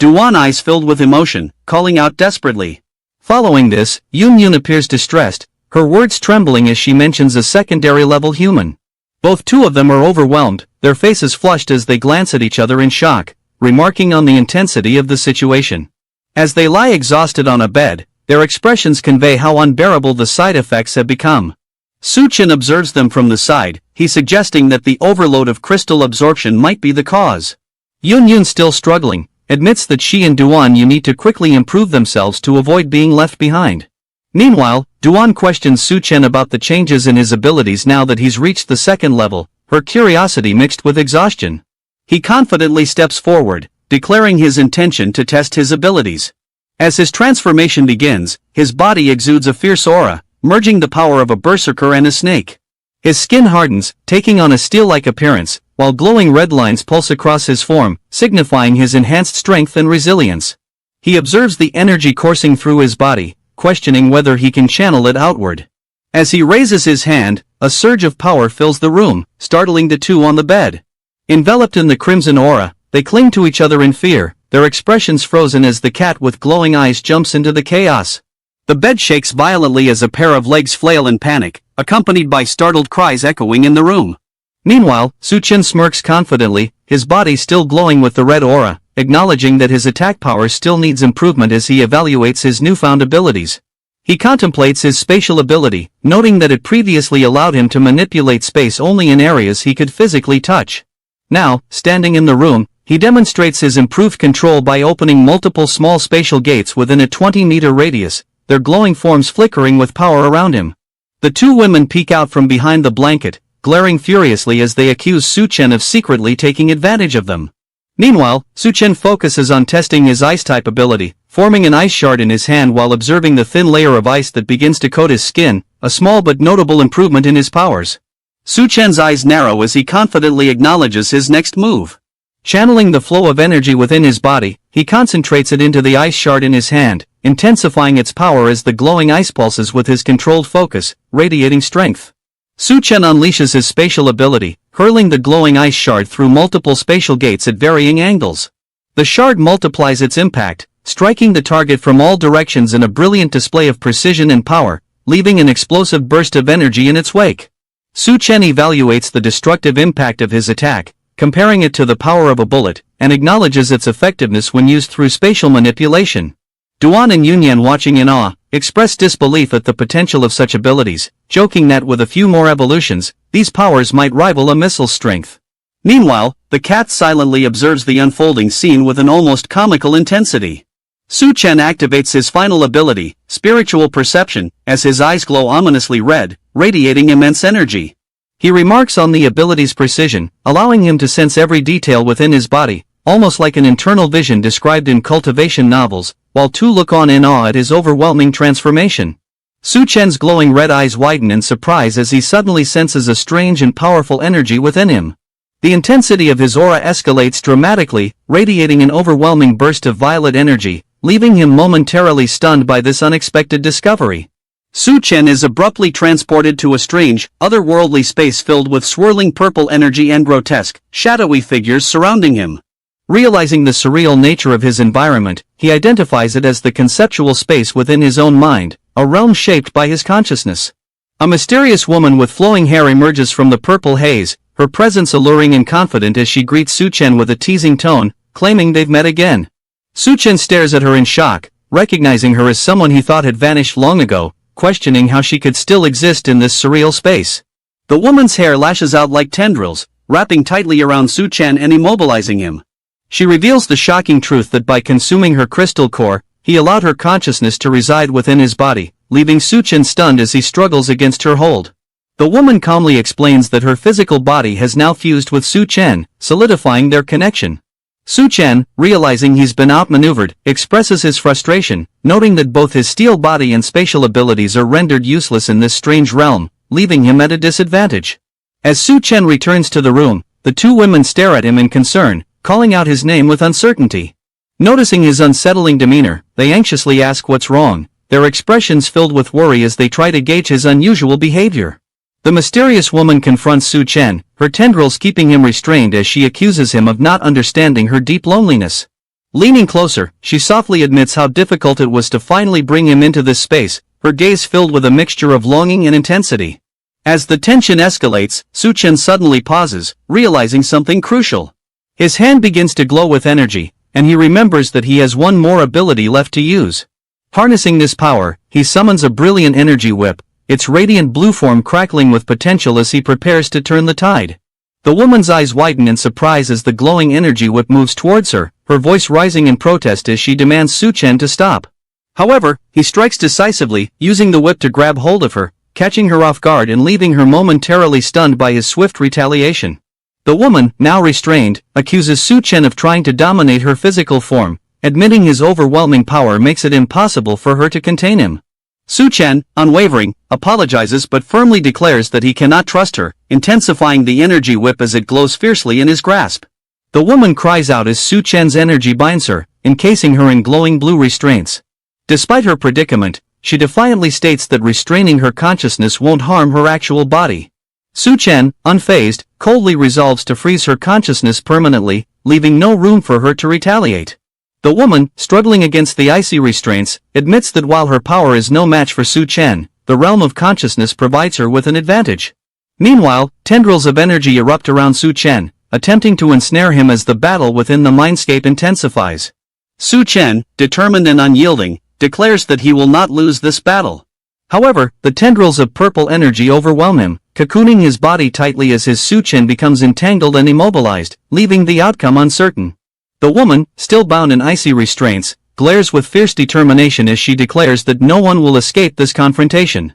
Duan eyes filled with emotion, calling out desperately. Following this, Yun appears distressed, her words trembling as she mentions a secondary-level human. Both two of them are overwhelmed, their faces flushed as they glance at each other in shock, remarking on the intensity of the situation. As they lie exhausted on a bed, their expressions convey how unbearable the side effects have become. Suchin observes them from the side, he suggesting that the overload of crystal absorption might be the cause. Yun, still struggling, admits that she and Duan need to quickly improve themselves to avoid being left behind. Meanwhile, Duan questions Suchen about the changes in his abilities now that he's reached the second level, her curiosity mixed with exhaustion. He confidently steps forward, declaring his intention to test his abilities. As his transformation begins, his body exudes a fierce aura, merging the power of a berserker and a snake. His skin hardens, taking on a steel-like appearance, while glowing red lines pulse across his form, signifying his enhanced strength and resilience. He observes the energy coursing through his body, questioning whether he can channel it outward. As he raises his hand, a surge of power fills the room, startling the two on the bed. Enveloped in the crimson aura, they cling to each other in fear, their expressions frozen as the cat with glowing eyes jumps into the chaos. The bed shakes violently as a pair of legs flail in panic, accompanied by startled cries echoing in the room. Meanwhile, Suchen smirks confidently, his body still glowing with the red aura, acknowledging that his attack power still needs improvement as he evaluates his newfound abilities. He contemplates his spatial ability, noting that it previously allowed him to manipulate space only in areas he could physically touch. Now, standing in the room, he demonstrates his improved control by opening multiple small spatial gates within a 20-meter radius, their glowing forms flickering with power around him. The two women peek out from behind the blanket, glaring furiously as they accuse Suchen of secretly taking advantage of them. Meanwhile, Suchen focuses on testing his ice-type ability, forming an ice shard in his hand while observing the thin layer of ice that begins to coat his skin, a small but notable improvement in his powers. Suchen's eyes narrow as he confidently acknowledges his next move. Channeling the flow of energy within his body, he concentrates it into the ice shard in his hand, intensifying its power as the glowing ice pulses with his controlled focus, radiating strength. Suchen unleashes his spatial ability, hurling the glowing ice shard through multiple spatial gates at varying angles. The shard multiplies its impact, striking the target from all directions in a brilliant display of precision and power, leaving an explosive burst of energy in its wake. Suchen evaluates the destructive impact of his attack, comparing it to the power of a bullet, and acknowledges its effectiveness when used through spatial manipulation. Duan and Yunyan, watching in awe, express disbelief at the potential of such abilities, joking that with a few more evolutions, these powers might rival a missile's strength. Meanwhile, the cat silently observes the unfolding scene with an almost comical intensity. Suchen activates his final ability, spiritual perception, as his eyes glow ominously red, radiating immense energy. He remarks on the ability's precision, allowing him to sense every detail within his body, almost like an internal vision described in cultivation novels, while two look on in awe at his overwhelming transformation. Suchen's glowing red eyes widen in surprise as he suddenly senses a strange and powerful energy within him. The intensity of his aura escalates dramatically, radiating an overwhelming burst of violet energy, leaving him momentarily stunned by this unexpected discovery. Suchen is abruptly transported to a strange, otherworldly space filled with swirling purple energy and grotesque, shadowy figures surrounding him. Realizing the surreal nature of his environment, he identifies it as the conceptual space within his own mind, a realm shaped by his consciousness. A mysterious woman with flowing hair emerges from the purple haze, her presence alluring and confident as she greets Suchen with a teasing tone, claiming they've met again. Suchen stares at her in shock, recognizing her as someone he thought had vanished long ago, questioning how she could still exist in this surreal space. The woman's hair lashes out like tendrils, wrapping tightly around Suchen and immobilizing him. She reveals the shocking truth that by consuming her crystal core, he allowed her consciousness to reside within his body, leaving Suchen stunned as he struggles against her hold. The woman calmly explains that her physical body has now fused with Suchen, solidifying their connection. Suchen, realizing he's been outmaneuvered, expresses his frustration, noting that both his steel body and spatial abilities are rendered useless in this strange realm, leaving him at a disadvantage. As Suchen returns to the room, the two women stare at him in concern, calling out his name with uncertainty. Noticing his unsettling demeanor, they anxiously ask what's wrong, their expressions filled with worry as they try to gauge his unusual behavior. The mysterious woman confronts Suchen, her tendrils keeping him restrained as she accuses him of not understanding her deep loneliness. Leaning closer, she softly admits how difficult it was to finally bring him into this space, her gaze filled with a mixture of longing and intensity. As the tension escalates, Suchen suddenly pauses, realizing something crucial. His hand begins to glow with energy, and he remembers that he has one more ability left to use. Harnessing this power, he summons a brilliant energy whip, its radiant blue form crackling with potential as he prepares to turn the tide. The woman's eyes widen in surprise as the glowing energy whip moves towards her, her voice rising in protest as she demands Suchen to stop. However, he strikes decisively, using the whip to grab hold of her, catching her off guard and leaving her momentarily stunned by his swift retaliation. The woman, now restrained, accuses Suchen of trying to dominate her physical form, admitting his overwhelming power makes it impossible for her to contain him. Suchen, unwavering, apologizes but firmly declares that he cannot trust her, intensifying the energy whip as it glows fiercely in his grasp. The woman cries out as Suchen's energy binds her, encasing her in glowing blue restraints. Despite her predicament, she defiantly states that restraining her consciousness won't harm her actual body. Suchen, unfazed, coldly resolves to freeze her consciousness permanently, leaving no room for her to retaliate. The woman, struggling against the icy restraints, admits that while her power is no match for Suchen, the realm of consciousness provides her with an advantage. Meanwhile, tendrils of energy erupt around Suchen, attempting to ensnare him as the battle within the mindscape intensifies. Suchen, determined and unyielding, declares that he will not lose this battle. However, the tendrils of purple energy overwhelm him, cocooning his body tightly as his Suchen becomes entangled and immobilized, leaving the outcome uncertain. The woman, still bound in icy restraints, glares with fierce determination as she declares that no one will escape this confrontation.